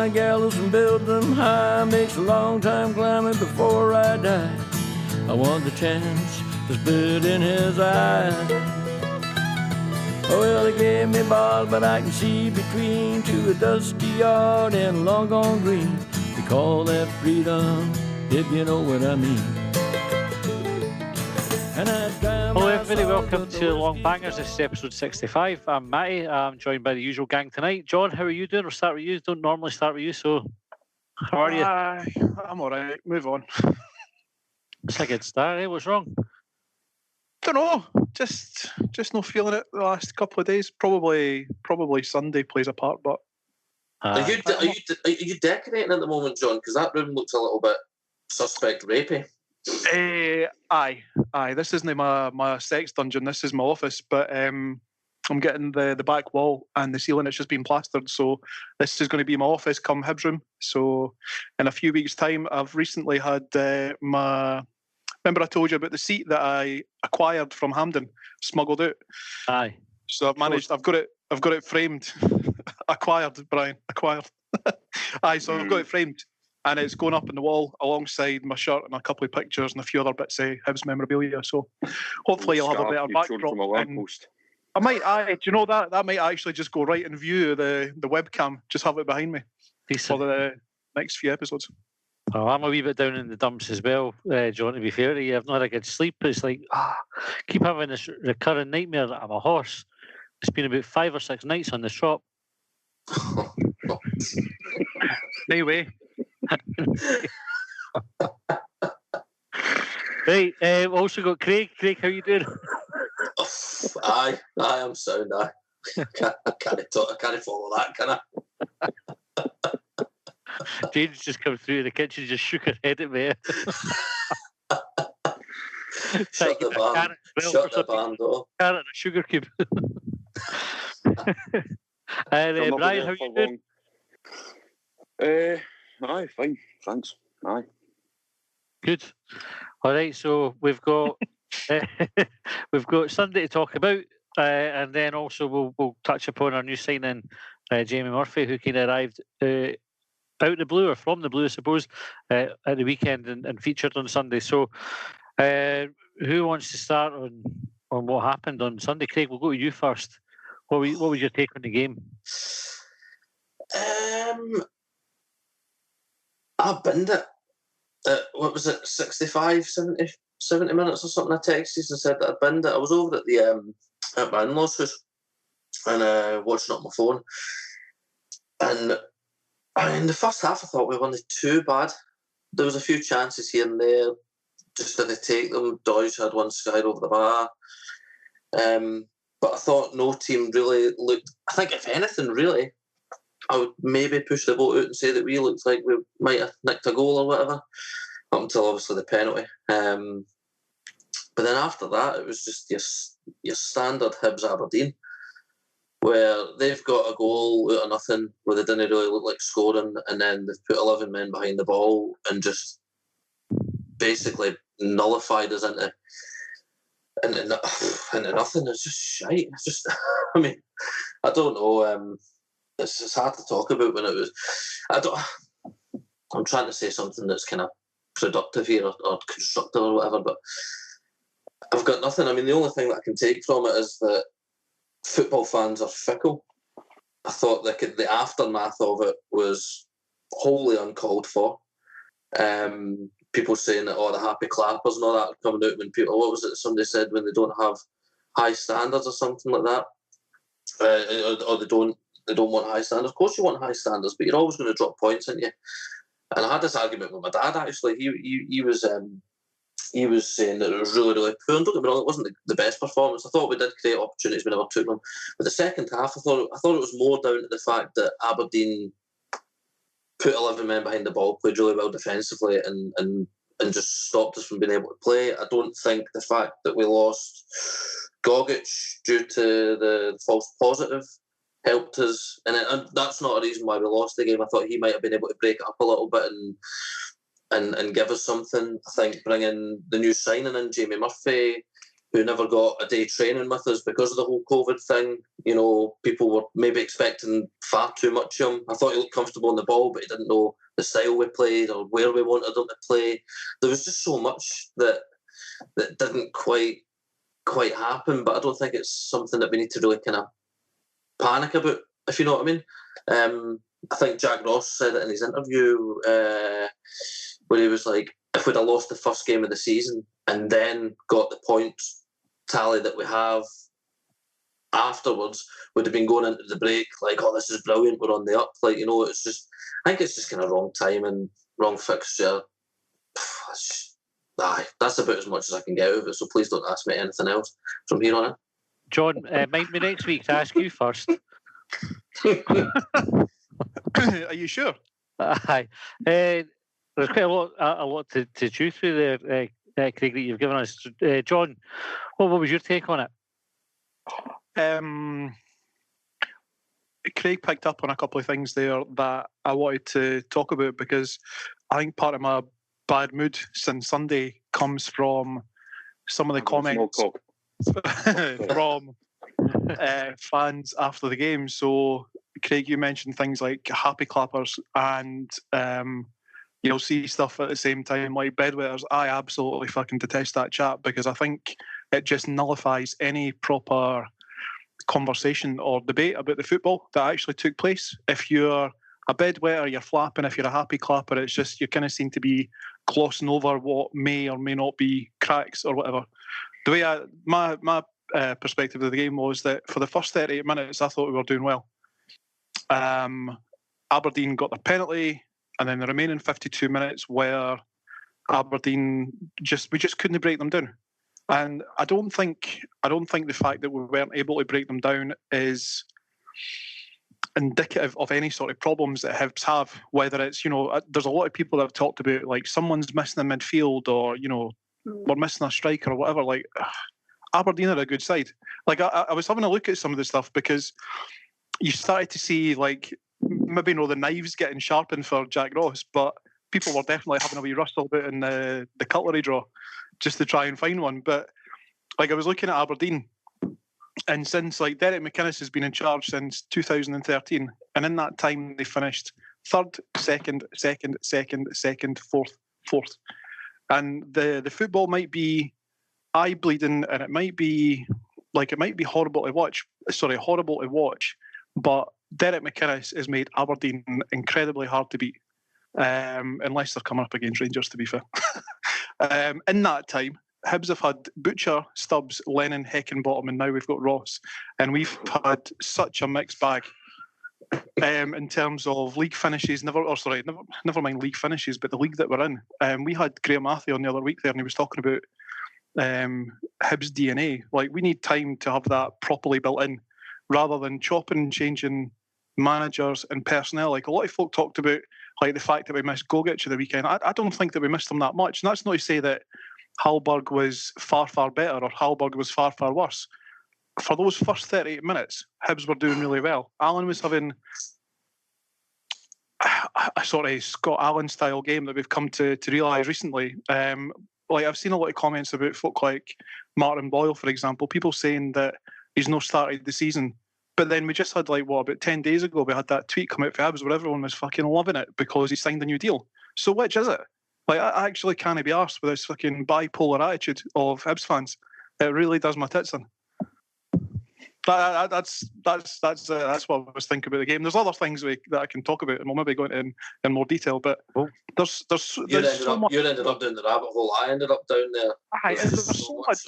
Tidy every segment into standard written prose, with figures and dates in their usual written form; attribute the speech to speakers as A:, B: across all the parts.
A: my gallows and build them high. Makes a long time climbing before I die. I want the chance to spit in his eye. Oh, well, they gave me bars, but I can see between to a dusty yard and a long gone green. They call that freedom, if you know what I mean.
B: Hello everybody, welcome to Longbangers. This is episode 65. I'm Matty. I'm joined by the usual gang tonight. John, how are you doing? We'll start with you. Don't normally start with you, so how are you?
C: I'm alright, move on.
B: It's a good start, eh? What's wrong?
C: Don't know, just not feeling it the last couple of days. Probably Sunday plays a part, but
D: Are you decorating at the moment, John? Because that room looks a little bit suspect rapey.
C: Aye. This isn't my sex dungeon. This is my office, but I'm getting the back wall and the ceiling. It's just been plastered, so this is going to be my office come Hibs room. So in a few weeks' time, I've recently had Remember I told you about the seat that I acquired from Hampden, smuggled out.
B: Aye.
C: So I've managed. I've got it framed. Acquired, Brian. Acquired. Aye. So I've got it framed. And it's going up in the wall alongside my shirt and a couple of pictures and a few other bits of Hibs memorabilia. So hopefully you'll have a better backdrop. I might, do you know that might actually just go right in view of the webcam. Just have it behind me for the next few episodes.
B: Oh, I'm a wee bit down in the dumps as well, John, to be fair to you. I've not had a good sleep. It's like, keep having this recurring nightmare that I'm a horse. It's been about 5 or 6 nights on the shop.
C: Anyway.
B: Right, we've also got Craig. Craig, how you doing?
D: Aye, I'm sound. I can't follow that, can I?
B: Jane's just come through the kitchen, just shook her head at me.
D: Shut the barn door.
B: Carrot and a sugar cube. And Brian, how you doing?
E: Aye, fine, thanks. Aye.
B: Good. All right, so we've got Sunday to talk about, and then also we'll touch upon our new signing, Jamie Murphy, who kind of arrived out the blue, or from the blue, I suppose, at the weekend and featured on Sunday. So, who wants to start on what happened on Sunday? Craig, we'll go to you first. What was your take on the game?
D: I binned it. What was it, 65, 70 minutes or something? I texted and said that I binned it. I was over at the at my in-laws' house and watching it on my phone. And in the first half, I thought we weren't too bad. There was a few chances here and there. Just didn't take them. Doyce had one skied over the bar. But I thought no team really looked... I think, if anything, really, I would maybe push the boat out and say that we looked like we might have nicked a goal or whatever, up until obviously the penalty. But then after that, it was just your standard Hibs Aberdeen, where they've got a goal out of nothing, where they didn't really look like scoring, and then they've put 11 men behind the ball and just basically nullified us into nothing. It's just shite. It's just, I mean, I don't know. It's hard to talk about when it was. I'm trying to say something that's kind of productive here or constructive or whatever, but I've got nothing. I mean, the only thing that I can take from it is that football fans are fickle. I thought the aftermath of it was wholly uncalled for. People saying that, the happy clappers and all that coming out when people, what was it somebody said, when they don't have high standards or something like that, or they don't want high standards. Of course you want high standards, but you're always going to drop points, aren't you? And I had this argument with my dad, actually. He was saying that it was really, really poor. And don't get me wrong, it wasn't the best performance. I thought we did create opportunities, we never took them. But the second half, I thought it was more down to the fact that Aberdeen put 11 men behind the ball, played really well defensively, and just stopped us from being able to play. I don't think the fact that we lost Gogic due to the false positive helped us, and that's not a reason why we lost the game. I thought he might have been able to break it up a little bit and give us something. I think bringing the new signing in, Jamie Murphy, who never got a day training with us because of the whole COVID thing. You know, people were maybe expecting far too much of him. I thought he looked comfortable on the ball, but he didn't know the style we played or where we wanted him to play. There was just so much that didn't quite happen, but I don't think it's something that we need to really kind of panic about, if you know what I mean. I think Jack Ross said it in his interview where he was like, if we'd have lost the first game of the season and then got the points tally that we have afterwards, we'd have been going into the break like, oh, this is brilliant, we're on the up. Like, you know, it's just, I think it's just kind of wrong time and wrong fixture. That's about as much as I can get out of it, so please don't ask me anything else from here on in.
B: John, might be next week to ask you first.
C: Are you sure?
B: Aye. There's quite a lot to chew through there, Craig, that you've given us. John, what was your take on it?
C: Craig picked up on a couple of things there that I wanted to talk about, because I think part of my bad mood since Sunday comes from some of the comments from fans after the game. So, Craig, you mentioned things like happy clappers and you'll see stuff at the same time like bedwetters. I absolutely fucking detest that chat, because I think it just nullifies any proper conversation or debate about the football that actually took place. If you're a bedwetter, you're flapping. If you're a happy clapper, it's just you kind of seem to be glossing over what may or may not be cracks or whatever. The way my perspective of the game was that for the first 38 minutes, I thought we were doing well. Aberdeen got their penalty, and then the remaining 52 minutes where Aberdeen we just couldn't break them down. And I don't think the fact that we weren't able to break them down is indicative of any sort of problems that Hibs have. Whether it's, you know, there's a lot of people that have talked about like someone's missing in midfield, or, you know, we're missing a striker or whatever. Like, Aberdeen are a good side. Like, I was having a look at some of the stuff, because you started to see, like, maybe, you know, the knives getting sharpened for Jack Ross, but people were definitely having a wee rustle about in the cutlery drawer just to try and find one. But, like, I was looking at Aberdeen, and since, like, Derek McInnes has been in charge since 2013, and in that time they finished third, second, fourth. And the football might be eye bleeding, and it might be horrible to watch. But Derek McInnes has made Aberdeen incredibly hard to beat, unless they're coming up against Rangers, to be fair. In that time, Hibs have had Butcher, Stubbs, Lennon, Heckingbottom, and now we've got Ross. And we've had such a mixed bag in terms of league finishes. Never mind league finishes, but the league that we're in. We had Graham Matthew on the other week there, and he was talking about Hibs DNA. Like, we need time to have that properly built in, rather than chopping and changing managers and personnel. Like, a lot of folk talked about, like, the fact that we missed Gogic at the weekend. I don't think that we missed him that much. And that's not to say that Hallberg was far, far better or Hallberg was far, far worse. For those first 38 minutes, Hibs were doing really well. Allen was having a sort of Scott Allen style game that we've come to realise recently. Like, I've seen a lot of comments about folk like Martin Boyle, for example, people saying that he's not started the season. But then we just had, like, about 10 days ago, we had that tweet come out for Hibs where everyone was fucking loving it because he signed a new deal. So which is it? Like, I actually can't be arsed with this fucking bipolar attitude of Hibs fans. It really does my tits in. That's what I was thinking about the game. There's other things that I can talk about, and we'll maybe go into in more detail. But there's so much.
D: You ended up down the rabbit hole. I ended up down there.
C: There's so much.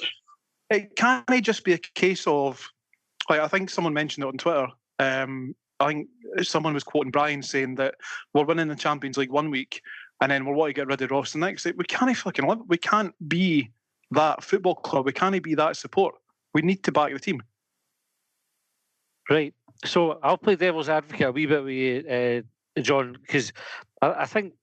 C: It can't just be a case of, like, I think someone mentioned it on Twitter. I think someone was quoting Brian saying that we're winning the Champions League one week, and then we're wanting to get rid of Ross the next. We can't fucking live. We can't be that football club. We can't be that support. We need to back the team.
B: Right. So I'll play devil's advocate a wee bit with you, John, because I think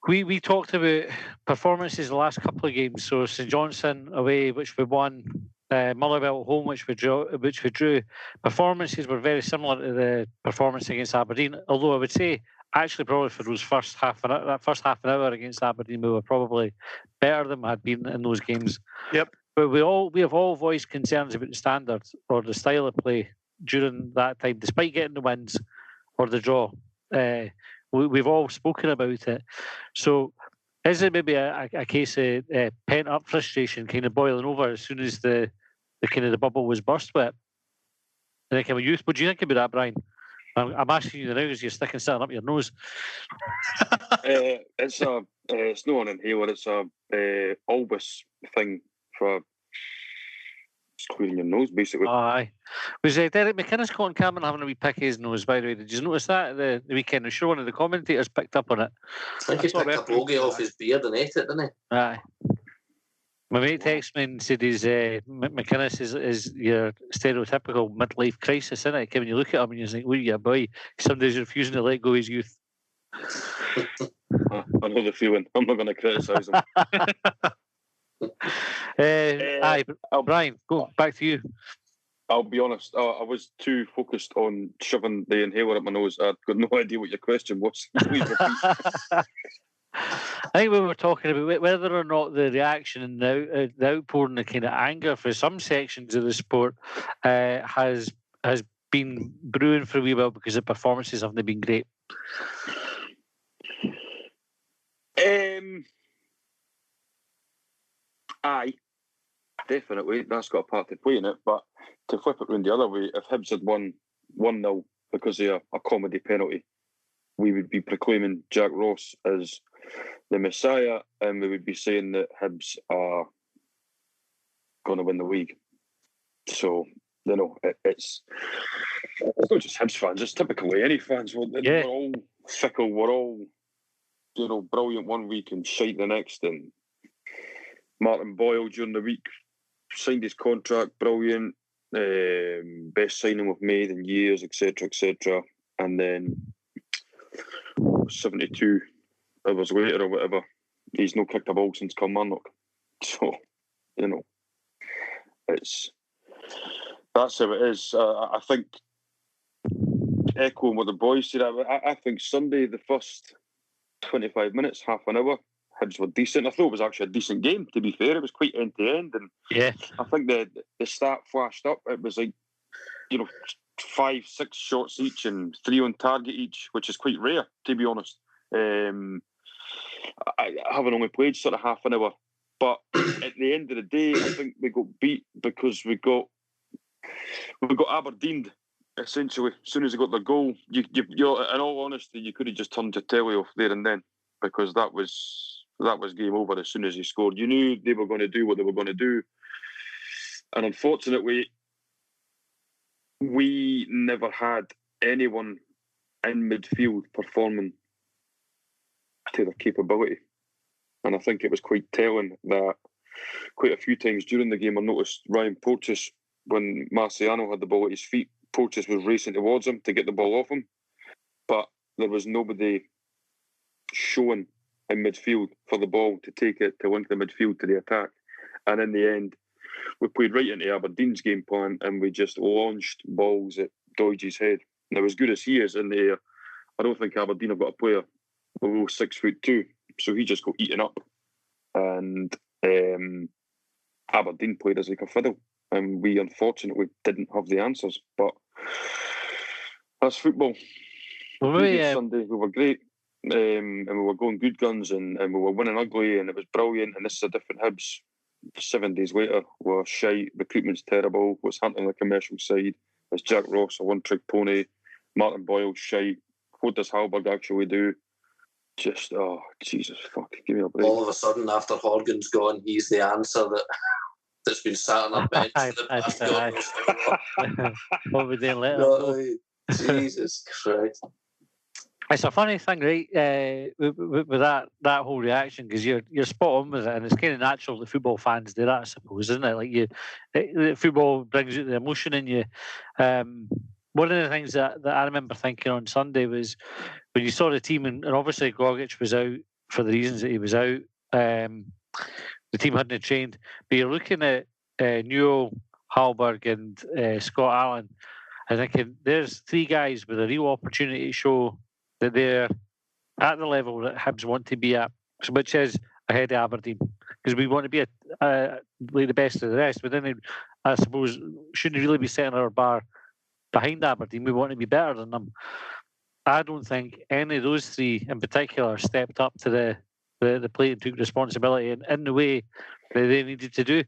B: we talked about performances the last couple of games. So St Johnstone away, which we won, Motherwell at home, which we drew. Performances were very similar to the performance against Aberdeen. Although I would say, actually, probably for those first half an hour against Aberdeen, we were probably better than we had been in those games.
C: Yep.
B: But we have all voiced concerns about the standard or the style of play during that time, despite getting the wins or the draw. We've all spoken about it. So is it maybe a case of pent up frustration kind of boiling over as soon as the kind of the bubble was burst with? And then, youth, what do you think about that, Brian? I'm asking you now because you're sticking something up your nose.
E: It's not an inhaler. It's a Albus thing for just clearing your nose, basically.
B: Aye. Was Derek McInnes caught on camera having a wee pick of his nose, by the way? Did you notice that the weekend? I'm sure one of the commentators picked up on it.
D: I think he picked a bogey off his beard and ate it, didn't he?
B: Aye. My mate texted me and said he's McInnes is your stereotypical midlife crisis, isn't it? When you look at him and you think, "Look, your boy, somebody's refusing to let go of his youth."
E: I know the feeling. I'm not going to criticise him.
B: Aye, Brian, go back to you.
E: I'll be honest. I was too focused on shoving the inhaler up my nose. I've got no idea what your question was. Please repeat.
B: I think we were talking about whether or not the reaction and the outpouring, the kind of anger for some sections of the sport has been brewing for a wee while because the performances haven't been great.
E: Aye, definitely. That's got a part to play in it. But to flip it round the other way, if Hibs had won 1-0 because of a comedy penalty, we would be proclaiming Jack Ross as the Messiah, and we would be saying that Hibs are going to win the league. So, it's not just Hibs fans, it's typically any fans. We're all fickle, we're all, brilliant one week and shite the next. And Martin Boyle during the week signed his contract, brilliant, best signing we've made in years, etc., etc. And then 72 hours later or whatever, he's not kicked a ball since Kilmarnock. So, that's how it is. I think, echoing what the boys said, I think Sunday, the first 25 minutes, half an hour, Hibs were decent. I thought it was actually a decent game, to be fair. It was quite end-to-end. And
B: yeah, I
E: think the stat flashed up. It was like, 5-6 shots each and 3 on target each, which is quite rare, to be honest. I haven't only played sort of half an hour, but at the end of the day, I think we got beat because we got Aberdeen. Essentially, as soon as they got their goal, you're in all honesty, you could have just turned your telly off there and then, because that was game over as soon as he scored. You knew they were going to do what they were going to do, and unfortunately, we never had anyone in midfield performing to their capability. And I think it was quite telling that quite a few times during the game I noticed Ryan Porteous, when Marciano had the ball at his feet, Porteous was racing towards him to get the ball off him, but there was nobody showing in midfield for the ball to take it, to link the midfield to the attack. And in the end, we played right into Aberdeen's game plan and we just launched balls at Doidge's head. Now, as good as he is in the air, I don't think Aberdeen have got a player below 6'2", so he just got eaten up. And Aberdeen played us like a fiddle, and we unfortunately didn't have the answers. But that's football.
B: Well,
E: Sunday we were great, and we were going good guns, and we were winning ugly, and it was brilliant. And this is a different Hibs. 7 days later, we're shite. Recruitment's terrible. What's happening on the commercial side? Is Jack Ross a one-trick pony? Martin Boyle shite. What does Hallberg actually do? Just, oh, Jesus, fuck. Give me a break.
D: All of a sudden, after Horgan's gone, he's the answer that's been sat on our bench for the past God knows how long.
B: What would they let him go?
D: Jesus Christ.
B: It's a funny thing, right, with that whole reaction, because you're spot on with it, and it's kind of natural that football fans do that, I suppose, isn't it? Like football brings out the emotion in you. One of the things that I remember thinking on Sunday was when you saw the team, and obviously Gogic was out for the reasons that he was out. The team hadn't trained, but you're looking at Newell, Hallberg, and Scott Allen, and thinking there's 3 guys with a real opportunity to show that they're at the level that Hibs want to be at, which is ahead of Aberdeen, because we want to be like the best of the rest. But then, I suppose, shouldn't really be setting our bar behind Aberdeen. We want to be better than them. I don't think any of those three in particular stepped up to the plate and took responsibility in the way that they needed to do.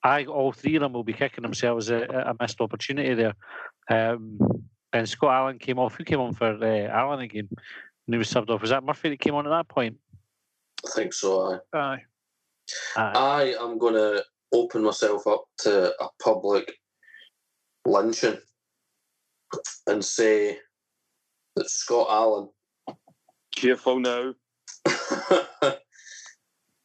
B: All three of them will be kicking themselves at a missed opportunity there. And Scott Allen came off. Who came on for Allen again? And he was subbed off. Was that Murphy that came on at that point?
D: I think so.
C: Aye.
D: I am going to open myself up to a public lynching and say that Scott Allen
E: Careful now.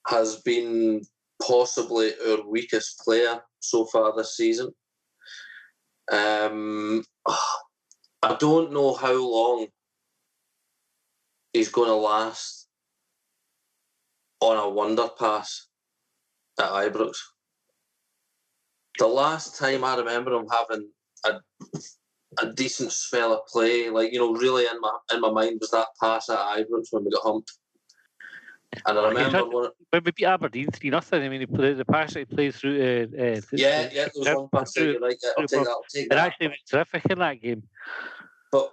D: has been possibly our weakest player so far this season. I don't know how long he's going to last on a wonder pass at Ibrox. The last time I remember him having a decent spell of play, like, you know, really in my mind was that pass at Ibrox when we got humped. And I remember
B: when we beat Aberdeen 3-0. I mean, he played the pass that he played through.
D: there was one pass there. You're right. Yeah, I'll take that.
B: It actually was terrific in that game.
D: But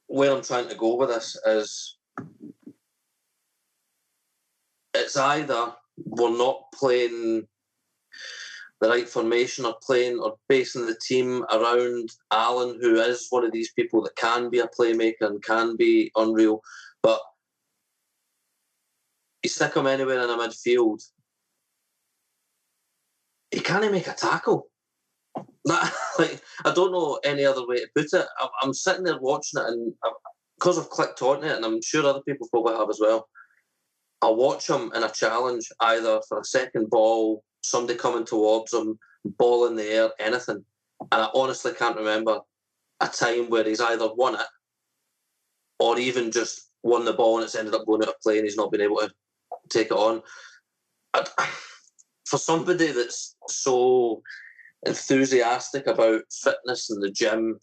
D: where I'm trying to go with this is, it's either we're not playing the right formation or basing the team around Allen, who is one of these people that can be a playmaker and can be unreal, but you stick him anywhere in a midfield, he can't make a tackle. I don't know any other way to put it. I'm sitting there watching it, and because I've clicked on it, and I'm sure other people probably have as well, I'll watch him in a challenge, either for a second ball, somebody coming towards him, ball in the air, anything. And I honestly can't remember a time where he's either won it or even just won the ball and it's ended up going out of play and he's not been able to take it on. For somebody that's so enthusiastic about fitness and the gym,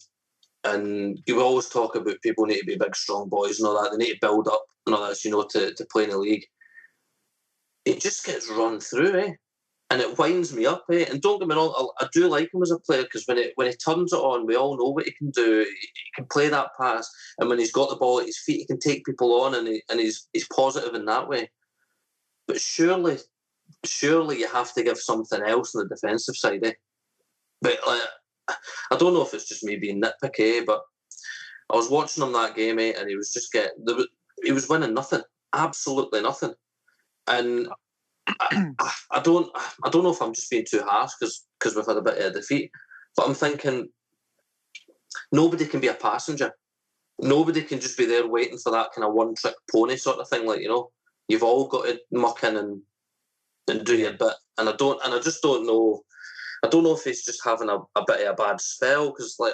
D: and you always talk about people need to be big, strong boys and all that, they need to build up and all that, you know, to play in the league. It just gets run through, and it winds me up, And don't get me wrong, I do like him as a player, because when he turns it on, we all know what he can do. He can play that pass, and when he's got the ball at his feet, he can take people on, and he's positive in that way. But surely you have to give something else on the defensive side, But I don't know if it's just me being nitpicky, but I was watching him that game, and he was just he was winning nothing, absolutely nothing. And I don't know if I'm just being too harsh because we've had a bit of a defeat, but I'm thinking nobody can be a passenger. Nobody can just be there waiting for that kind of one-trick pony sort of thing. Like, you know, you've all got to muck in and do your bit. And I just don't know. I don't know if he's just having a bit of a bad spell, because like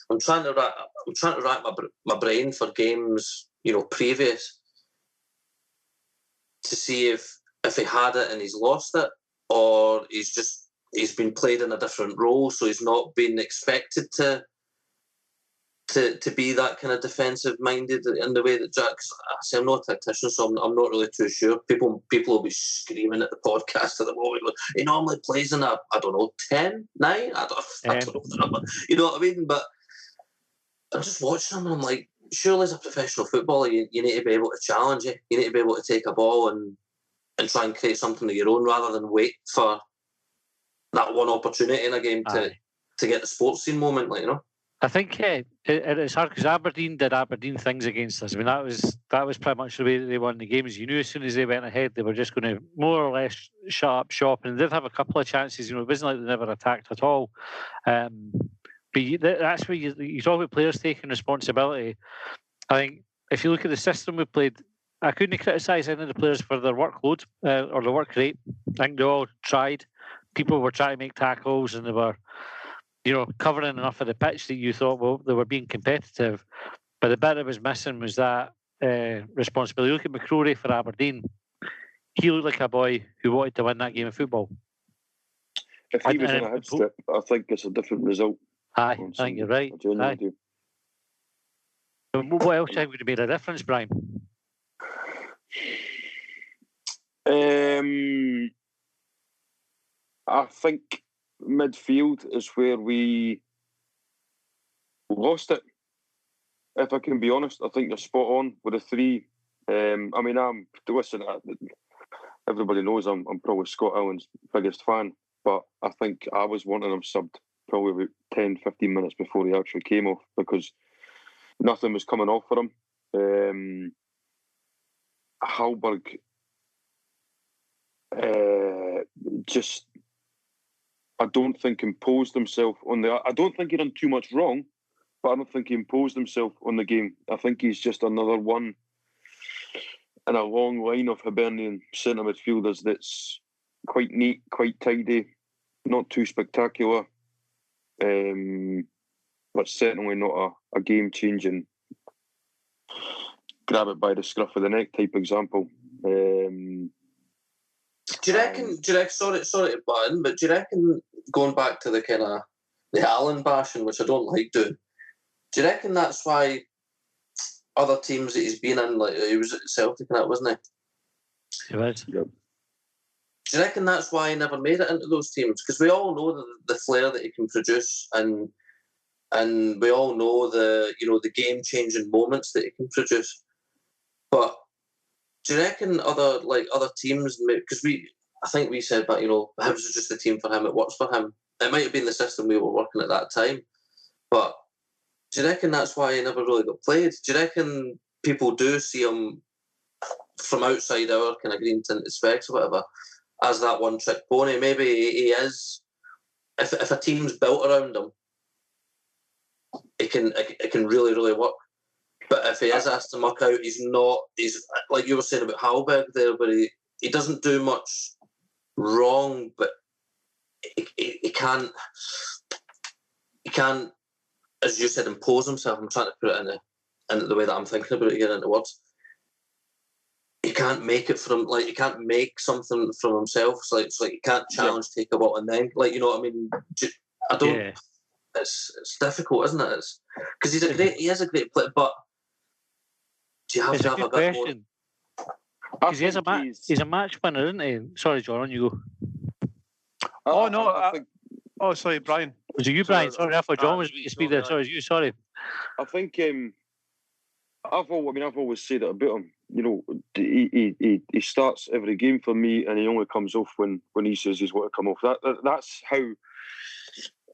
D: I'm trying to rack my brain for games, you know, previous, to see if he had it and he's lost it, or he's been played in a different role, so he's not been expected to be that kind of defensive minded in the way that Jack. I'm not a tactician, so I'm not really too sure. People will be screaming at the podcast at the moment. He normally plays in I don't know, 10, 9? I don't know the number. You know what I mean? But I'm just watching him and I'm like, surely as a professional footballer, you need to be able to challenge it. You need to be able to take a ball and try and create something of your own, rather than wait for that one opportunity in a game to get the sports scene moment, like, you know.
B: I think it's hard because Aberdeen did Aberdeen things against us. I mean, that was pretty much the way that they won the games. You knew as soon as they went ahead, they were just going to more or less shut up shop. And they did have a couple of chances. You know, it wasn't like they never attacked at all. But that's where you talk about players taking responsibility. I think if you look at the system we played, I couldn't criticise any of the players for their workload or their work rate. I think they all tried. People were trying to make tackles, and they were, you know, covering enough of the pitch that you thought, well, they were being competitive. But the bit that was missing was that responsibility. Look at McCrory for Aberdeen. He looked like a boy who wanted to win that game of football.
E: If he was in a head strip, I think it's a different result.
B: Aye, I think you're right. What else would have made a difference, Brian?
E: I think midfield is where we lost it. If I can be honest, I think you're spot on with the three. Everybody knows I'm probably Scott Allen's biggest fan, but I think I was wanting him subbed probably about 10, 15 minutes before he actually came off because nothing was coming off for him. Hallberg just, I don't think imposed himself on the. I don't think he done too much wrong, but I don't think he imposed himself on the game. I think he's just another one in a long line of Hibernian centre midfielders that's quite neat, quite tidy, not too spectacular, but certainly not a game-changing, grab it by the scruff of the neck type example.
D: Do you reckon? Sorry to butt in, but do you reckon, going back to the kind of the Allen bashing, which I don't like doing, do you reckon that's why other teams that he's been in, like he was at Celtic and that, wasn't he?
B: He was.
E: Yep.
D: Do you reckon that's why he never made it into those teams? Because we all know the flair that he can produce, and we all know the game changing moments that he can produce. But do you reckon other teams? Because I think we said that Hibs was just a team for him. It works for him. It might have been the system we were working at that time, but do you reckon that's why he never really got played? Do you reckon people do see him from outside our kind of green tinted specs or whatever as that one trick pony? Maybe he is. If a team's built around him, it can really, really work. But if he is asked to muck out, he's like you were saying about Hallberg there, but he doesn't do much wrong, but he can't, as you said, impose himself. I'm trying to put it in the way that I'm thinking about it here into words. He can't make it from, like, he can't make something from himself. It's like he can't challenge, take a ball, and then, like, you know what I mean? I don't. Yeah. It's difficult, isn't it? Because he is a great player, but do you have to have a bit more?
B: Because he's a match winner, isn't he? Sorry, John, on you go.
C: Sorry, Brian.
B: Was it you, Brian? Sorry, I thought John was to speak there. Sorry, it was you. Sorry.
E: I think I've always said it about him. He starts every game for me, and he only comes off when he says he's want to come off. That's how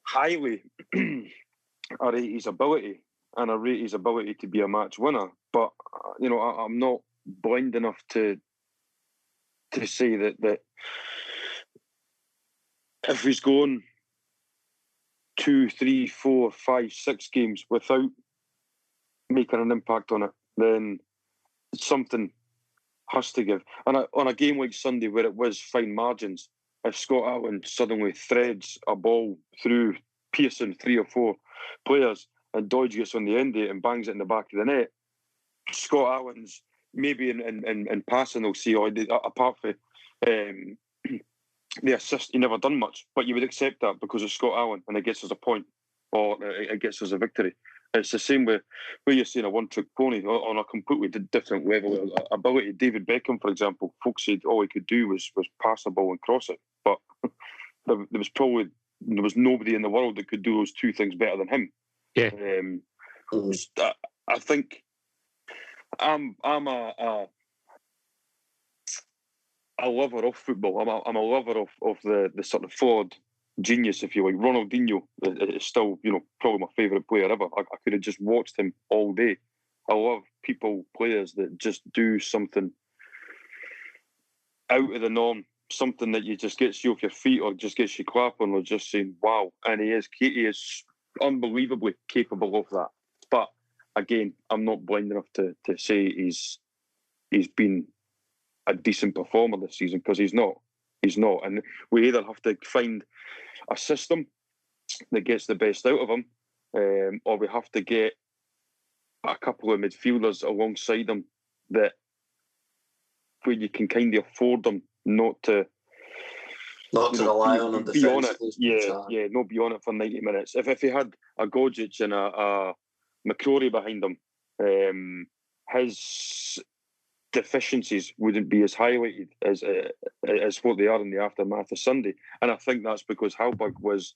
E: highly I rate his ability, and I rate his ability to be a match winner. But I'm not blind enough to say that if he's going 2, 3, 4, 5, 6 games without making an impact on it, then something has to give. And on a game like Sunday where it was fine margins, if Scott Allen suddenly threads a ball through Pearson 3 or 4 players and Dodge gets on the end of it and bangs it in the back of the net, Scott Allen's maybe in passing will see, apart from the assist, he never done much, but you would accept that because it's Scott Allen and it gets us a point or it gets us a victory. It's the same with where you're seeing a one-trick pony on a completely different level of ability. David Beckham, for example, folks said all he could do was pass the ball and cross it, but there was nobody in the world that could do those two things better than him.
B: Yeah.
E: I think I'm a lover of football. I'm a lover of the sort of flawed genius, if you like. Ronaldinho is still, probably my favourite player ever. I could have just watched him all day. I love players that just do something out of the norm, something that just gets you off your feet or just gets you clapping or just saying, wow. And he is unbelievably capable of that. But again, I'm not blind enough to say he's been a decent performer this season, because he's not. And we either have to find a system that gets the best out of him, or we have to get a couple of midfielders alongside him that where you can kind of afford them not to
D: rely on him.
E: Be on it, not be on it for 90 minutes. If he had a Godzic and a McCrory behind him, his deficiencies wouldn't be as highlighted as what they are in the aftermath of Sunday. And I think that's because Hallberg was,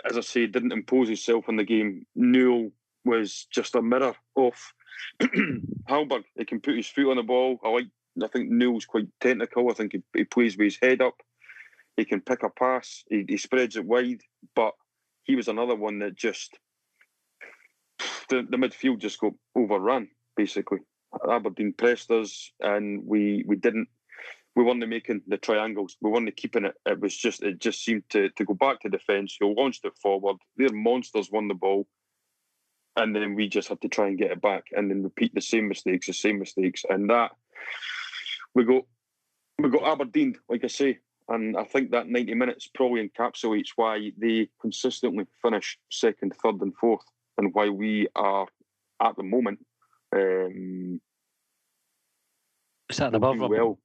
E: as I say, didn't impose himself on the game. Newell was just a mirror of Hallberg. He can put his foot on the ball. I think Newell's quite technical. I think he plays with his head up. He can pick a pass. He spreads it wide. But he was another one that just, the midfield just got overrun, basically. Aberdeen pressed us, and we weren't making the triangles. We weren't keeping it. It just seemed to go back to defence. We launched it forward. Their monsters won the ball, and then we just had to try and get it back, and then repeat the same mistakes, and that we got Aberdeen, like I say, and I think that 90 minutes probably encapsulates why they consistently finish second, third, and fourth, and why we are at the moment.
B: Sitting above them.
E: Well,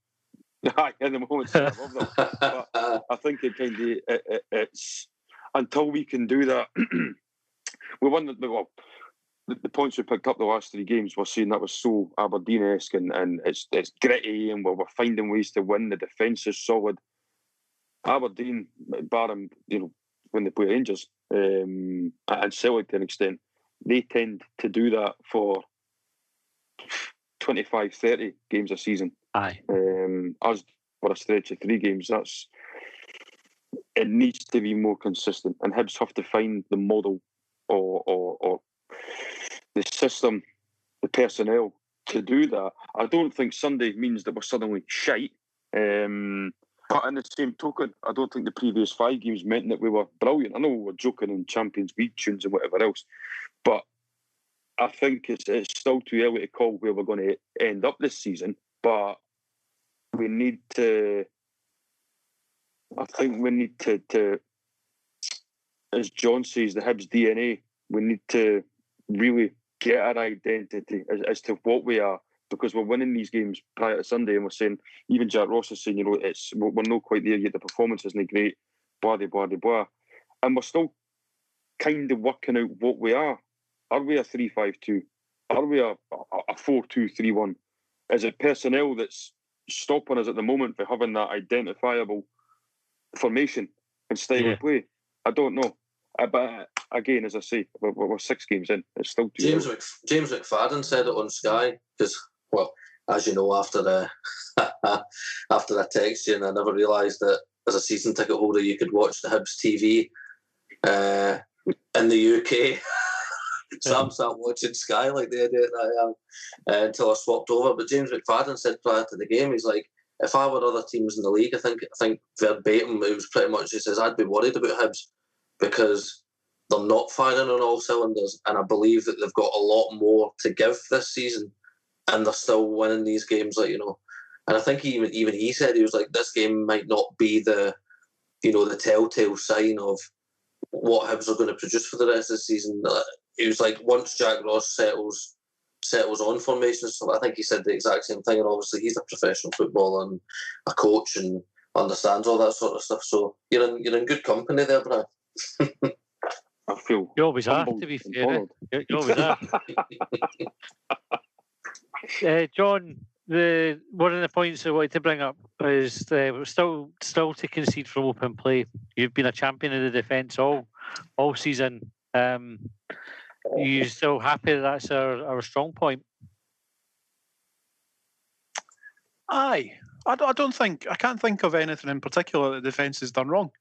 E: at the moment, sitting above them. But I think it's until we can do that. We won the points we picked up the last three games. We're saying that was so Aberdeen-esque, and it's gritty, and we're finding ways to win. The defence is solid. Aberdeen, barring when they play Rangers and Celtic to an extent, they tend to do that for 25, 30 games a season.
B: Aye.
E: Us for a stretch of 3 games, it needs to be more consistent, and Hibs have to find the model or the system, the personnel to do that. I don't think Sunday means that we're suddenly shite. But in the same token, I don't think the previous 5 games meant that we were brilliant. I know we were joking in Champions League tunes and whatever else, but I think it's still too early to call where we're going to end up this season. But we need to, I think we need to, as John says, the Hibs DNA, we need to really get our identity as to what we are, because we're winning these games prior to Sunday, and we're saying, even Jack Ross is saying, we're not quite there yet, the performance isn't great, blah, blah, blah, blah. And we're still kind of working out what we are. Are we a 3-5-2? Are we a 4-2-3-1? Is it personnel that's stopping us at the moment for having that identifiable formation and style of play? I don't know. But again, as I say, we're 6 games in. It's still too early.
D: James McFadden said it on Sky, because, well, as you know, after I texted you, and I never realised that as a season ticket holder you could watch the Hibs TV in the UK. So I'm sat watching Sky like the idiot that I am until I swapped over. But James McFadden said prior to the game, he's like, if I were other teams in the league, I think verbatim, it was pretty much, he says, I'd be worried about Hibs because they're not firing on all cylinders, and I believe that they've got a lot more to give this season, and they're still winning these games, And I think even he said, he was like, this game might not be the telltale sign of what Hibs are going to produce for the rest of the season. He was like, once Jack Ross settles on formations, so I think he said the exact same thing. And obviously, he's a professional footballer and a coach and understands all that sort of stuff. So you're in good company there, Brian.
E: I feel
B: you always are, to be fair. You always are. John, one of the points I wanted to bring up is we're still to concede from open play. You've been a champion of the defence all season. Are you still happy that's our strong point?
C: Aye. I can't think of anything in particular that the defence has done wrong.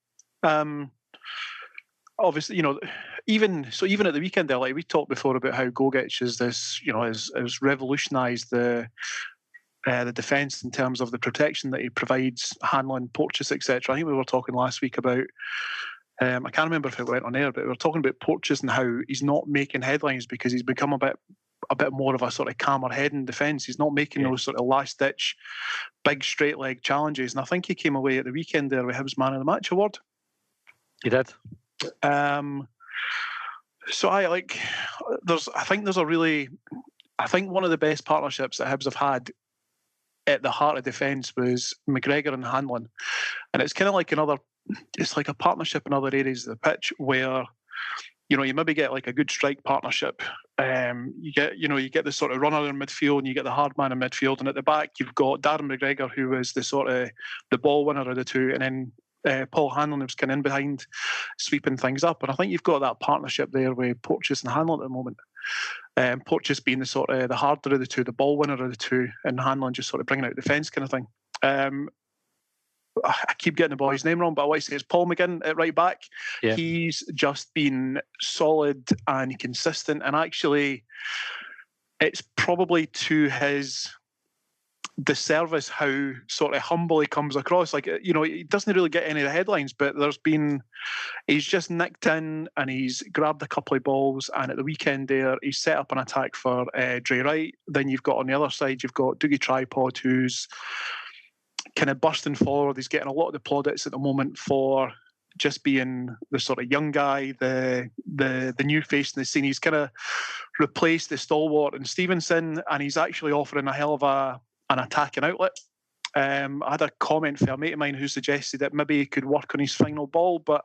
C: Obviously, even at the weekend there, like we talked before about how Gogic is this, has revolutionised the defence in terms of the protection that he provides, handling Porteous, etc. I think we were talking last week about, I can't remember if it went on air, but we were talking about Porteous and how he's not making headlines because he's become a bit more of a sort of calmer head in defence. He's not making those sort of last-ditch, big straight-leg challenges. And I think he came away at the weekend there with Hibs Man of the Match award.
B: He did.
C: So I think one of the best partnerships that Hibs have had at the heart of defence was McGregor and Hanlon, and it's kind of like it's like a partnership in other areas of the pitch where you maybe get like a good strike partnership You get the sort of runner in midfield, and you get the hard man in midfield, and at the back you've got Darren McGregor, who is the sort of the ball winner of the two, and then Paul Hanlon was kind of in behind, sweeping things up. And I think you've got that partnership there with Porteous and Hanlon at the moment. Porteous being the sort of the harder of the two, the ball winner of the two, and Hanlon just sort of bringing out defence kind of thing. I keep getting the boy's name wrong, but I want to say it's Paul McGinn at right back.
B: Yeah.
C: He's just been solid and consistent, and actually it's probably to his disservice how sort of humble he comes across. Like, he doesn't really get any of the headlines, but he's just nicked in and he's grabbed a couple of balls, and at the weekend there he's set up an attack for Dre Wright. Then you've got on the other side, you've got Dougie Tripod, who's kind of bursting forward. He's getting a lot of the plaudits at the moment for just being the sort of young guy, the new face in the scene. He's kind of replaced the stalwart in Stevenson, and he's actually offering a hell of an attacking outlet. I had a comment from a mate of mine who suggested that maybe he could work on his final ball, but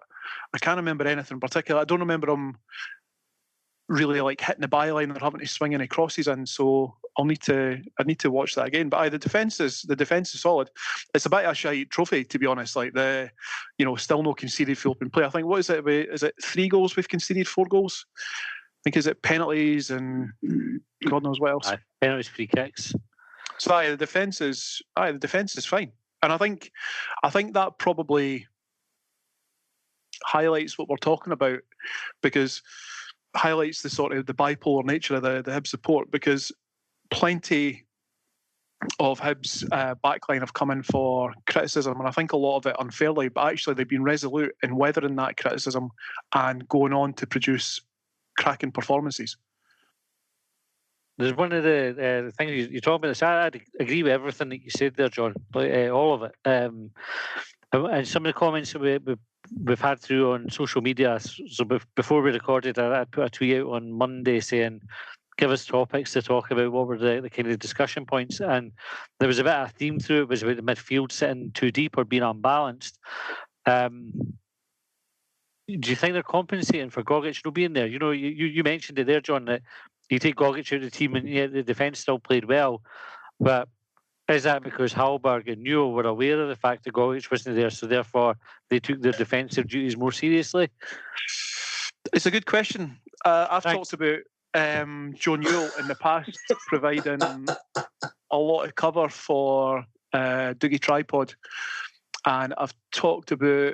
C: I can't remember anything in particular. I don't remember him really like hitting the byline or having to swing any crosses in, so I need to watch that again. But the defence is solid. It's a bit of a shite trophy, to be honest. Like still no conceded for open play. I think, what is it? Is it 3 goals we've conceded, 4 goals? I think, is it penalties and God knows what else?
B: Penalties, free kicks.
C: So the defence is fine, and I think that probably highlights what we're talking about, because highlights the sort of the bipolar nature of the Hibs support, because plenty of Hibs backline have come in for criticism, and I think a lot of it unfairly, but actually they've been resolute in weathering that criticism and going on to produce cracking performances.
B: There's one of the things you're talking about. I agree with everything that you said there, John. All of it. And some of the comments that we've had through on social media. So before we recorded, I put a tweet out on Monday saying, give us topics to talk about. What were the kind of discussion points? And there was a bit of a theme through it. It was about the midfield sitting too deep or being unbalanced. Do you think they're compensating for Gogic not being there? You mentioned it there, John, that you take Gogic out of the team and yet the defence still played well. But is that because Hallberg and Newell were aware of the fact that Gogic wasn't there, so therefore they took their defensive duties more seriously?
C: It's a good question. I've talked about Joe Newell in the past providing a lot of cover for Dougie Tripod, and I've talked about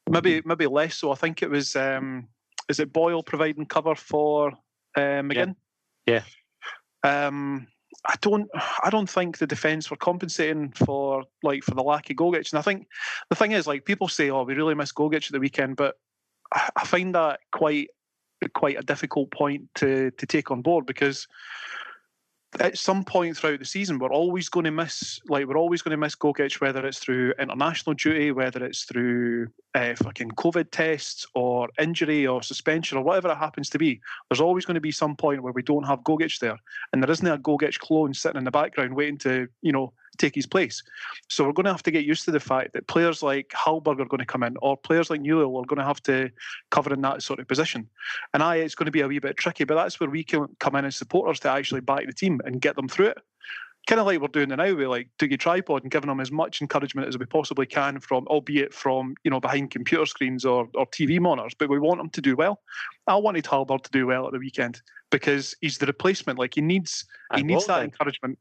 C: maybe less so. I think it was is it Boyle providing cover for McGinn?
B: Yeah.
C: I don't think the defence were compensating for the lack of Gogic, and I think the thing is, like, people say, "Oh, we really miss Gogic at the weekend," but I find that quite a difficult point to take on board, because at some point throughout the season we're always going to miss Gogic, whether it's through international duty, whether it's through fucking COVID tests or injury or suspension or whatever it happens to be. There's always going to be some point where we don't have Gogic there, and there isn't a Gogic clone sitting in the background waiting to take his place. So we're going to have to get used to the fact that players like Hallberg are going to come in, or players like Newell are going to have to cover in that sort of position. And it's going to be a wee bit tricky, but that's where we can come in as supporters to actually back the team and get them through it. Kind of like we're doing now with like Dougie Tripod, and giving them as much encouragement as we possibly can albeit from behind computer screens or TV monitors, but we want them to do well. I wanted Hallberg to do well at the weekend because he's the replacement. Like, he needs that encouragement.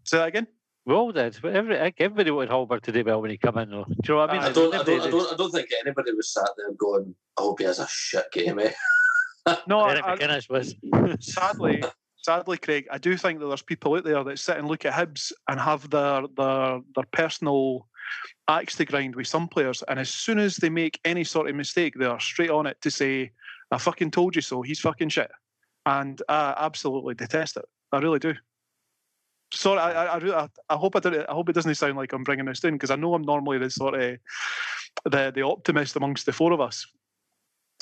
C: Say that again?
B: We all did. Everybody wanted Hallberg to do well when he came in, though. Do you know what I mean?
D: I don't think anybody was sat there going, "I hope he has a shit game, eh?"
C: No,
B: Eric McInnes was.
C: Sadly, Craig, I do think that there's people out there that sit and look at Hibs and have their personal axe to grind with some players, and as soon as they make any sort of mistake, they are straight on it to say, "I fucking told you so. He's fucking shit," and I absolutely detest it. I really do. Sorry, I hope it doesn't sound like I'm bringing this down, because I know I'm normally the sort of the optimist amongst the four of us.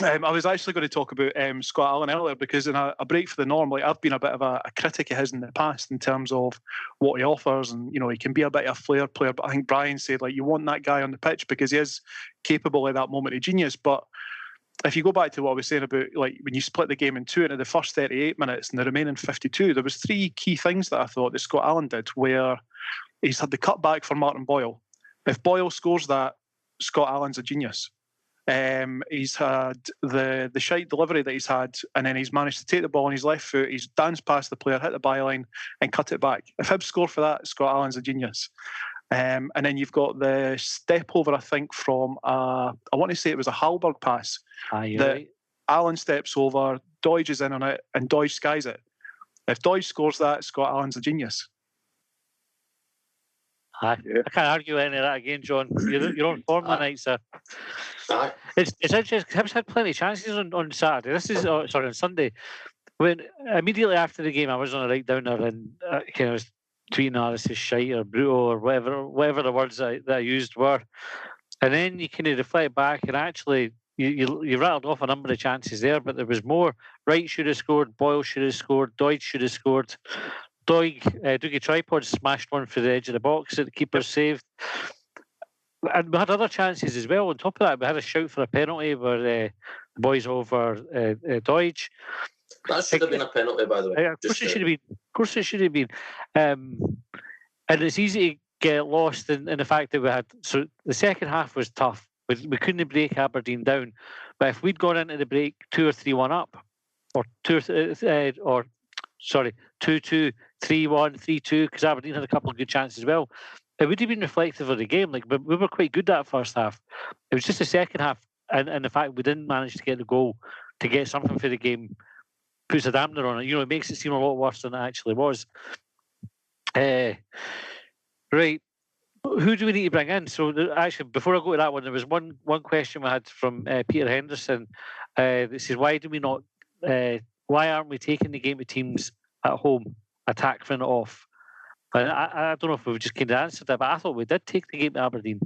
C: I was actually going to talk about Scott Allen earlier, because in a break for the norm, I've been a bit of a critic of his in the past in terms of what he offers, and he can be a bit of a flair player. But I think Brian said, you want that guy on the pitch because he is capable of that moment of genius. But if you go back to what I was saying about like when you split the game in two into the first 38 minutes and the remaining 52, there was three key things that I thought that Scott Allan did, where he's had the cut back for Martin Boyle. If Boyle scores that, Scott Allan's a genius. He's had the shite delivery that he's had, and then he's managed to take the ball on his left foot, he's danced past the player, hit the byline and cut it back. If Hibs score for that, Scott Allan's a genius. And then you've got the step over, I think, from I want to say it was a Hallberg pass.
B: Right.
C: Allan steps over, Doidge is in on it, and Doidge skies it. If Doidge scores that, Scott Allan's a genius.
B: Aye. Yeah. I can't argue any of that again, John. You're on form that night, sir.
D: Aye.
B: It's interesting. Hibs had plenty of chances on Saturday. This is on Sunday. When immediately after the game, I was on a right down there and kind of tweeting, "This is shite" or brutal or whatever the words that I used were. And then you kind of reflect back, and actually you rattled off a number of chances there, but there was more. Wright should have scored, Boyle should have scored, Doidge should have scored. Dougie Tripod smashed one through the edge of the box that the keeper saved. And we had other chances as well. On top of that, we had a shout for a penalty where the boys over Doidge.
D: That should have been a penalty, by the way.
B: Of course it should have been. Of course it should have been. And it's easy to get lost in the fact that we had... So the second half was tough. We couldn't break Aberdeen down. But if we'd gone into the break 2 or 3-1 up, or 2-2, 3-1, 3-2, because Aberdeen had a couple of good chances as well, it would have been reflective of the game. Like, we were quite good that first half. It was just the second half, and the fact we didn't manage to get the goal to get something for the game puts a dampener on it. You know, it makes it seem a lot worse than it actually was. Right. Who do we need to bring in? So actually, before I go to that one, there was one question we had from Peter Henderson that says, why aren't we taking the game to teams at home, attacking it off? And I don't know if we've just kind of answered that, but I thought we did take the game to Aberdeen.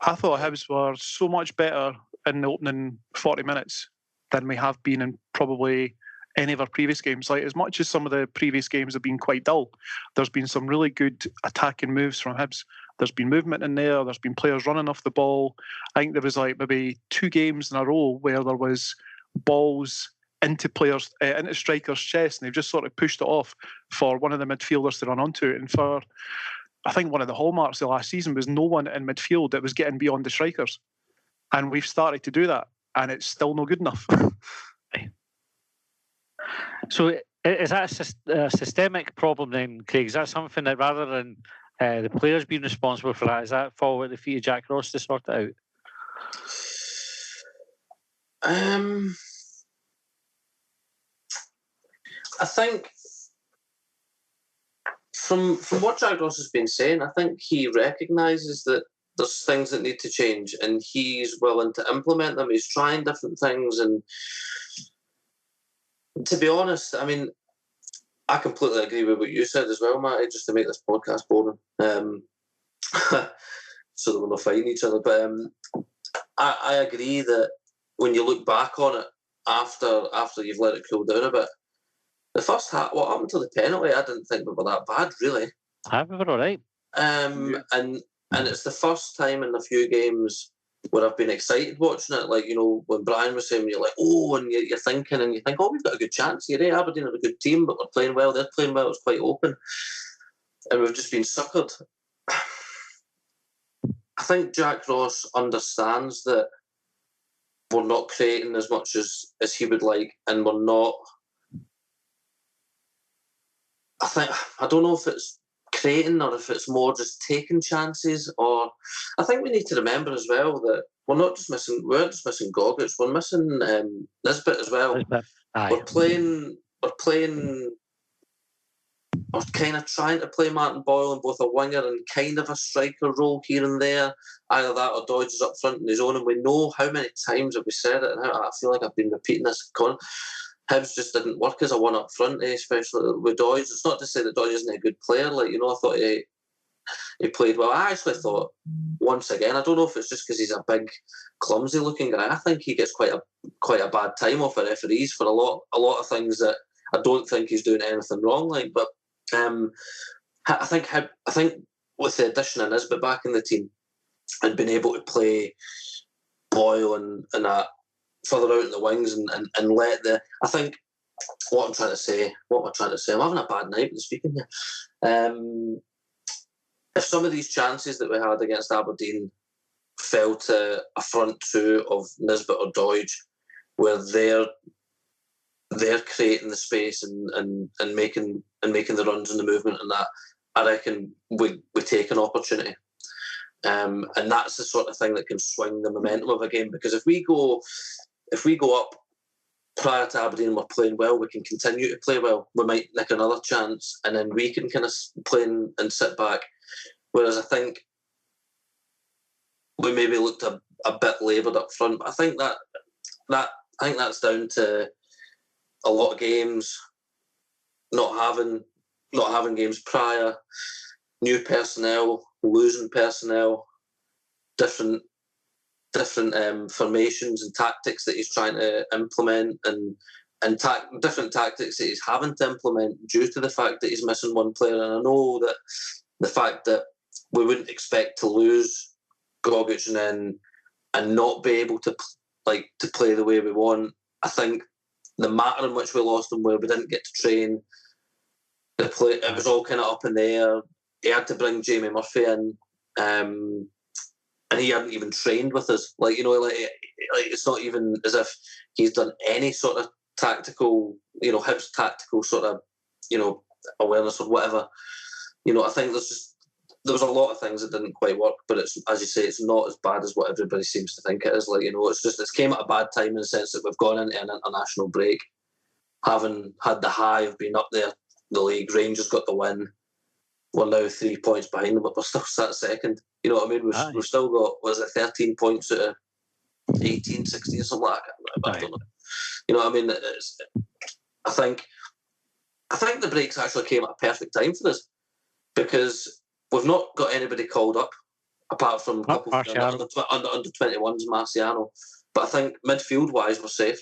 C: I thought Hibs were so much better in the opening 40 minutes than we have been in probably any of our previous games. Like, as much as some of the previous games have been quite dull, there's been some really good attacking moves from Hibs. There's been movement in there. There's been players running off the ball. I think there was like maybe 2 games in a row where there was balls into players, into strikers' chest, and they've just sort of pushed it off for one of the midfielders to run onto it. And I think one of the hallmarks of the last season was no one in midfield that was getting beyond the strikers. And we've started to do that, and it's still not good enough.
B: So is that a systemic problem then, Craig? Is that something that rather than the players being responsible for that, is that fall at the feet of Jack Ross to sort it out?
D: I think from what Jack Ross has been saying, I think he recognises that there's things that need to change, and he's willing to implement them. He's trying different things, and to be honest, I mean, I completely agree with what you said as well, Matty, just to make this podcast boring. So that we're not fighting each other. But I agree that when you look back on it after you've let it cool down a bit, the first half, what happened to the penalty, I didn't think we were that bad, really.
B: We were all right.
D: And it's the first time in a few games where I've been excited watching it. Like, you know, when Brian was saying, you're like, oh, and you're thinking, and you think, oh, we've got a good chance here. Aberdeen are a good team, but we're playing well. They're playing well. It's quite open. And we've just been suckered. I think Jack Ross understands that we're not creating as much as he would like, and we're not... I don't know if it's creating or if it's more just taking chances, or I think we need to remember as well that we're not just missing Gogic, we're missing Nisbet as well. We're kind of trying to play Martin Boyle in both a winger and kind of a striker role here and there. Either that or Doidge is up front on his own, and we know how many times have we said it, and I feel like I've been repeating this. Hibs just didn't work as a one up front, especially with Doidge. It's not to say that Doidge isn't a good player. Like, you know, I thought he played well. I actually thought, once again, I don't know if it's just because he's a big, clumsy looking guy. I think he gets quite a bad time off the referees for a lot of things that I don't think he's doing anything wrong. Like, but I think with the addition of Nisbet back in the team and being able to play Boyle and that further out in the wings and let the. I think what I'm trying to say. I'm having a bad night with speaking here. If some of these chances that we had against Aberdeen fell to a front two of Nisbet or Doidge, where they're creating the space and making the runs and the movement and that, I reckon we take an opportunity. And that's the sort of thing that can swing the momentum of a game. Because if we go up prior to Aberdeen and we're playing well, we can continue to play well. We might nick another chance, and then we can kind of play and sit back. Whereas I think we maybe looked a bit laboured up front. But I think that's down to a lot of games not having games prior, new personnel, losing personnel, different formations and tactics that he's trying to implement, and different tactics that he's having to implement due to the fact that he's missing one player. And I know that the fact that we wouldn't expect to lose Gogic and not be able to play the way we want. I think the manner in which we lost him, where we didn't get to train, it was all kind of up in the air. He had to bring Jamie Murphy in, and he hadn't even trained with us. It's not even as if he's done any sort of tactical, Hibs tactical sort of, awareness or whatever. I think there was a lot of things that didn't quite work, but it's, as you say, it's not as bad as what everybody seems to think it is. It's came at a bad time in the sense that we've gone into an international break, having had the high of being up there, the league. Rangers got the win. We're now 3 points behind them, but we're still sat second. You know what I mean? We've still got, 13 points out of 18, 16 or something like that. I don't know. You know what I mean? I think the breaks actually came at a perfect time for us, because we've not got anybody called up apart from a couple of under 21s, Marciano. But I think midfield wise we're safe,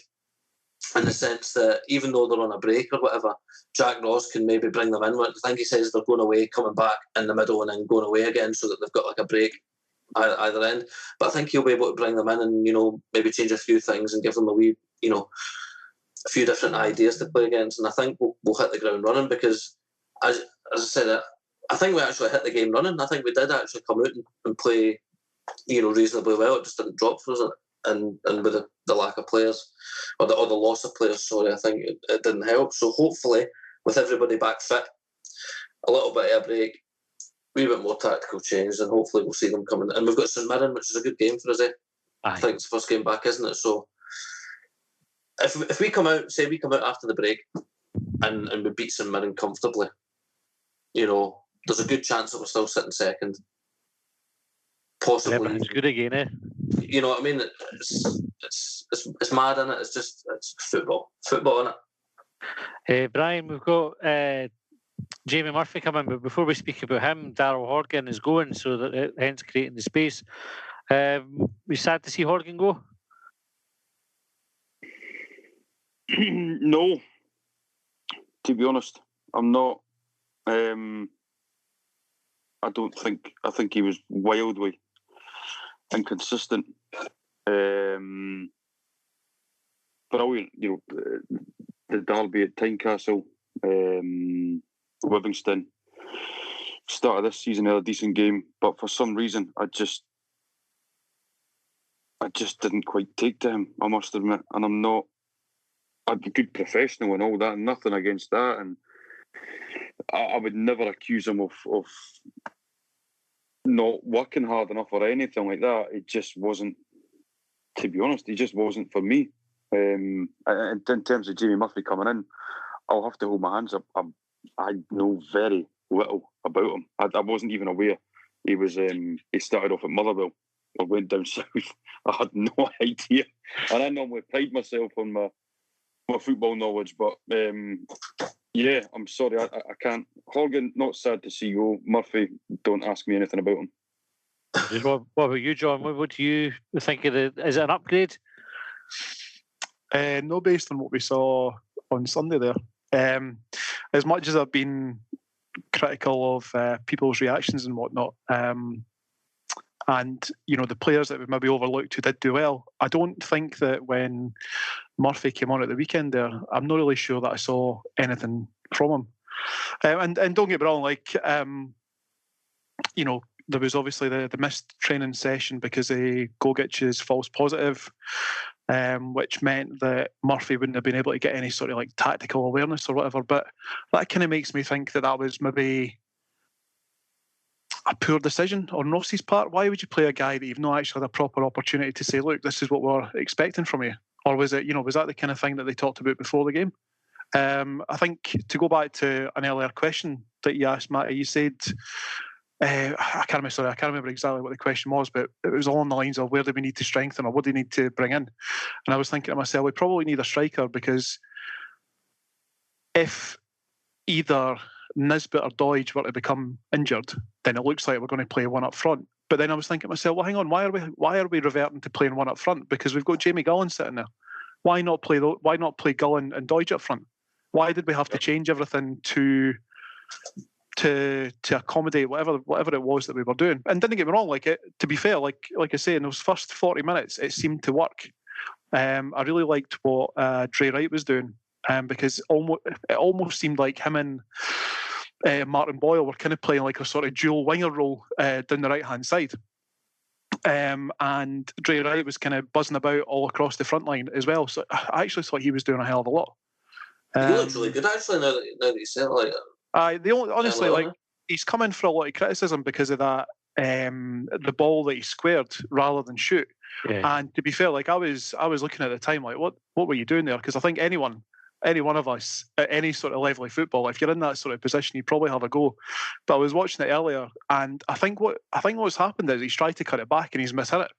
D: in the sense that even though they're on a break or whatever, Jack Ross can maybe bring them in. I think he says they're going away, coming back in the middle, and then going away again, so that they've got a break either end. But I think he'll be able to bring them in and maybe change a few things and give them a few different ideas to play against. And I think we'll hit the ground running, because as I said, I think we actually hit the game running. I think we did actually come out and play, reasonably well. It just didn't drop for us, and with the lack of players, or the loss of players. Sorry, I think it didn't help. So hopefully, with everybody back fit, a little bit of a break, a wee bit more tactical change, and hopefully we'll see them coming. And we've got St Mirren, which is a good game for us. I think it's the first game back, isn't it? So if we come out after the break, and we beat St Mirren comfortably, there's a good chance that we're still sitting second. Possibly.
B: Everything's good again, eh?
D: You know what I mean? It's mad, innit? It's football. Football, innit?
B: Brian, we've got Jamie Murphy coming, but before we speak about him, Darryl Horgan is going, so that hence creating the space. We sad to see Horgan go?
E: No, to be honest, I'm not. I think he was wildly inconsistent. Brilliant, the derby at Tynecastle, Livingston. Start of this season, had a decent game, but for some reason, I just didn't quite take to him, I must admit. And I'm not a good professional and all that, nothing against that. And I would never accuse him of not working hard enough or anything like that. It just wasn't, to be honest, he just wasn't for me. And in terms of Jamie Murphy coming in, I'll have to hold my hands up. I know very little about him. I wasn't even aware he was. He started off at Motherwell or went down south. I had no idea, and I normally pride myself on my football knowledge. But yeah, I'm sorry, I can't. Horgan, not sad to see you. Murphy, don't ask me anything about him.
B: What about you, John? What do you think of is it an upgrade?
C: No, based on what we saw on Sunday there. As much as I've been critical of people's reactions and whatnot, And, the players that we maybe overlooked who did do well, I don't think that when Murphy came on at the weekend there, I'm not really sure that I saw anything from him. And don't get me wrong, there was obviously the missed training session because of Gogic's false positive, which meant that Murphy wouldn't have been able to get any sort of tactical awareness or whatever. But that kind of makes me think that was maybe a poor decision on Ross's part. Why would you play a guy that you've not actually had a proper opportunity to say, look, this is what we're expecting from you? Or was it, was that the kind of thing that they talked about before the game? I think to go back to an earlier question that you asked, Matty, you said, I can't remember exactly what the question was, but it was along the lines of where do we need to strengthen or what do we need to bring in? And I was thinking to myself, we probably need a striker, because if either Nisbet or Doidge were to become injured, then it looks like we're going to play one up front. But then I was thinking to myself, well, hang on, why are we reverting to playing one up front? Because we've got Jamie Gullen sitting there. Why not play Gullen and Doidge up front? Why did we have to change everything to accommodate whatever it was that we were doing? And didn't get me wrong, to be fair, like I say, in those first 40 minutes, it seemed to work. I really liked what Dre Wright was doing, because it almost seemed like him and Martin Boyle were kind of playing like a sort of dual winger role down the right-hand side. And Dre Wright was kind of buzzing about all across the front line as well. So I actually thought he was doing a hell of a lot.
D: He looks really good, actually, now that you say it.
C: Honestly, he's come in for a lot of criticism because of that, the ball that he squared rather than shoot. Yeah. And to be fair, I was looking at the time, what were you doing there? Because I think any one of us at any sort of level of football, if you're in that sort of position, you probably have a go. But I was watching it earlier, and I think what's happened is he's tried to cut it back and he's mishit it.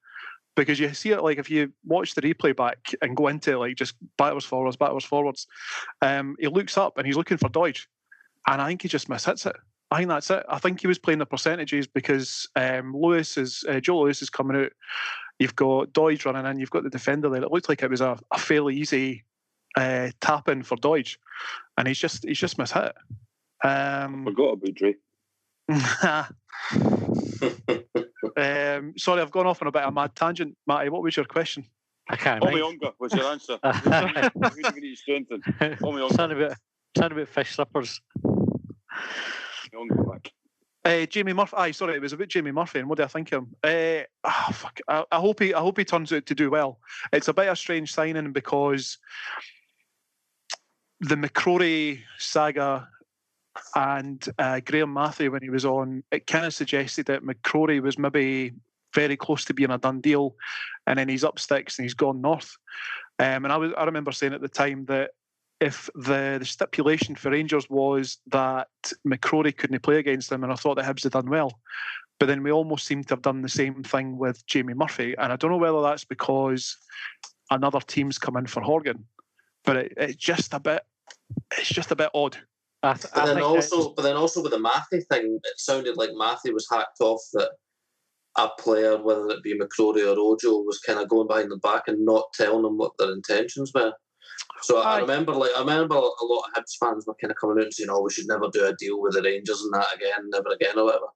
C: Because you see it, if you watch the replay back and go into just backwards, forwards, he looks up and he's looking for Doidge. And I think he just mishits it. I think that's it. I think he was playing the percentages because Joe Lewis is coming out. You've got Doidge running in. You've got the defender there. It looked like it was a fairly easy tap in for Doidge, and he's just mishit it.
E: Forgot about Dre.
C: Sorry, I've gone off on a bit of a mad tangent. Matty, what was your question?
B: I can't.
E: Omiyonga was your answer. Who do we need to strengthen? Omiyonga.
B: Sound about fish slippers.
C: Jamie Murphy. Sorry, it was about Jamie Murphy. And what do I think of him? I hope he turns out to do well. It's a bit of a strange signing because the McCrory saga and Graham Matthew, when he was on, it kind of suggested that McCrory was maybe very close to being a done deal, and then he's up sticks and he's gone north. And I remember saying at the time that if the stipulation for Rangers was that McCrory couldn't play against them, and I thought that Hibs had done well. But then we almost seem to have done the same thing with Jamie Murphy. And I don't know whether that's because another team's come in for Horgan, but it's just a bit odd.
D: But then also with the Matthew thing, it sounded like Matthew was hacked off that a player, whether it be McCrory or Ojo, was kind of going behind the back and not telling them what their intentions were. So I remember a lot of Hibs fans were kind of coming out and saying, "Oh, we should never do a deal with the Rangers and that again, never again," or whatever.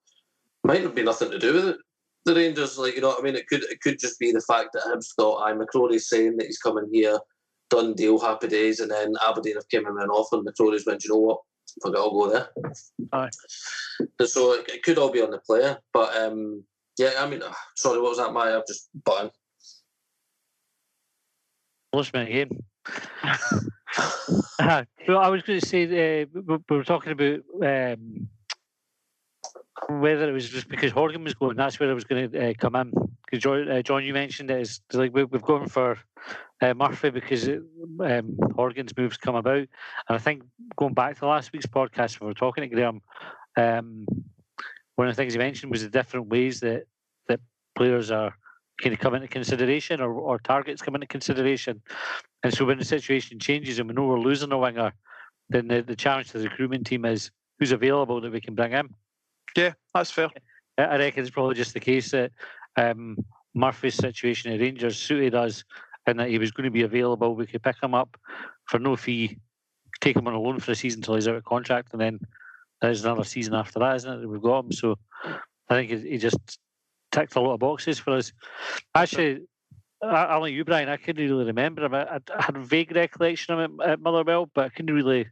D: Might have been nothing to do with it. The Rangers, you know what I mean? It could just be the fact that Hibs thought, McCrory's saying that he's coming here, done deal, happy days, and then Aberdeen have came in with an offer, and McCrory's went, "You know what? Fuck it, I'll go there."
C: Aye.
D: So it could all be on the player, but sorry, what was that, Maya? I've just button.
B: Lost me again. Well, I was going to say we were talking about whether it was just because Horgan was going. That's where I was going to come in. Because John, you mentioned it is we've gone for Murphy because Horgan's moves come about, and I think going back to last week's podcast when we were talking to Graham, one of the things he mentioned was the different ways that players are kind of come into consideration or targets come into consideration. And so when the situation changes and we know we're losing a winger, then the challenge to the recruitment team is who's available that we can bring in.
C: Yeah, that's fair.
B: I reckon it's probably just the case that Murphy's situation at Rangers suited us and that he was going to be available. We could pick him up for no fee, take him on a loan for a season until he's out of contract, and then there's another season after that, isn't it, that we've got him. So I think he just ticked a lot of boxes for us. Actually, I'm like you, Brian. I couldn't really remember him. I had a vague recollection of him at Motherwell, but I couldn't really,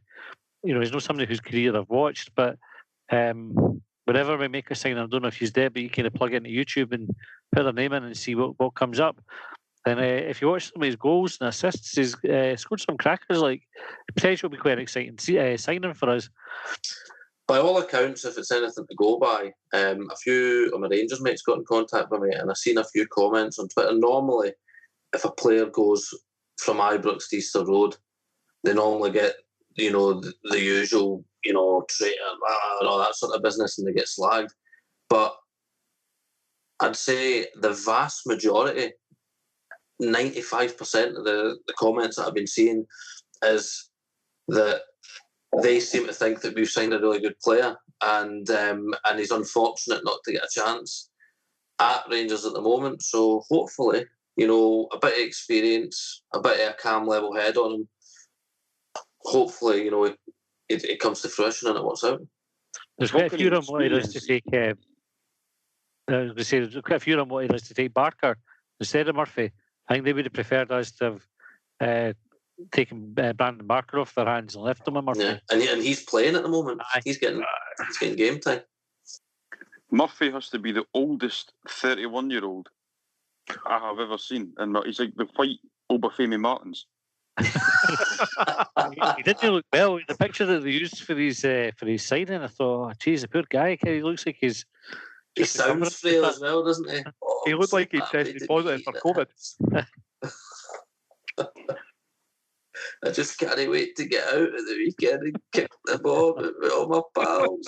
B: he's not somebody whose career I've watched. But whenever we make a sign, I don't know if he's there, but you kind of plug into YouTube and put their name in and see what comes up. And if you watch some of his goals and assists, he's scored some crackers. Like, potentially will be quite an exciting signing for us.
D: By all accounts, if it's anything to go by, a few of my Rangers mates got in contact with me, and I've seen a few comments on Twitter. Normally, if a player goes from Ibrox to Easter Road, they normally get, the usual, traitor and all that sort of business, and they get slagged. But I'd say the vast majority, 95% of the comments that I've been seeing is that they seem to think that we've signed a really good player, and he's unfortunate not to get a chance at Rangers at the moment. So hopefully, a bit of experience, a bit of a calm, level head on him. Hopefully, it comes to fruition and it works out.
B: There's quite a few of them wanted us to take. There's quite a few of them wanted us to take Barker instead of Murphy. I think they would have preferred us to have taken Brandon Barker off their hands and left him with Murphy.
D: Yeah, and he's playing at the moment. He's getting game time.
E: Murphy has to be the oldest 31-year-old I have ever seen, and he's like the white Obafemi Martins.
B: He didn't look well. The picture that they used for his signing, I thought, geez, the poor guy. He looks like he's.
D: He sounds frail as well, doesn't he? Oh,
C: he looked like he tested positive for COVID.
D: I just can't wait to get out of the weekend and kick the ball with all my pals.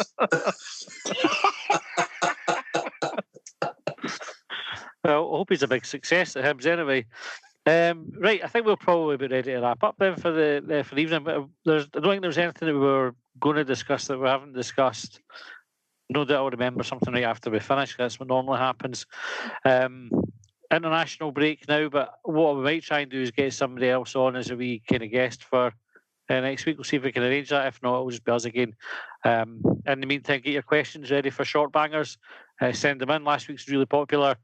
B: Well, I hope he's a big success at Hibs anyway. Right, I think we'll probably be ready to wrap up then for the evening. But I don't think there's anything that we were going to discuss that we haven't discussed. No doubt I'll remember something right after we finish. That's what normally happens. International break now, but what we might try and do is get somebody else on as a wee kind of guest for next week. We'll see if we can arrange that. If not, it'll just be us again. In the meantime, get your questions ready for short bangers. Send them in. Last week's really popular.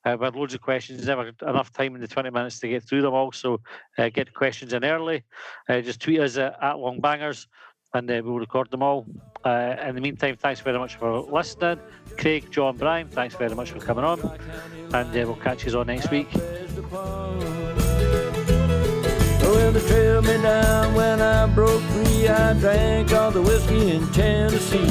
B: We had loads of questions. Never enough time in the 20 minutes to get through them all. So get the questions in early. Just tweet us at Longbangers, and we'll record them all. In the meantime, thanks very much for listening. Craig, John, Brian, thanks very much for coming on, and we'll catch you on next week.
A: Well, they trailed me down when I broke free. I drank all the whiskey in Tennessee.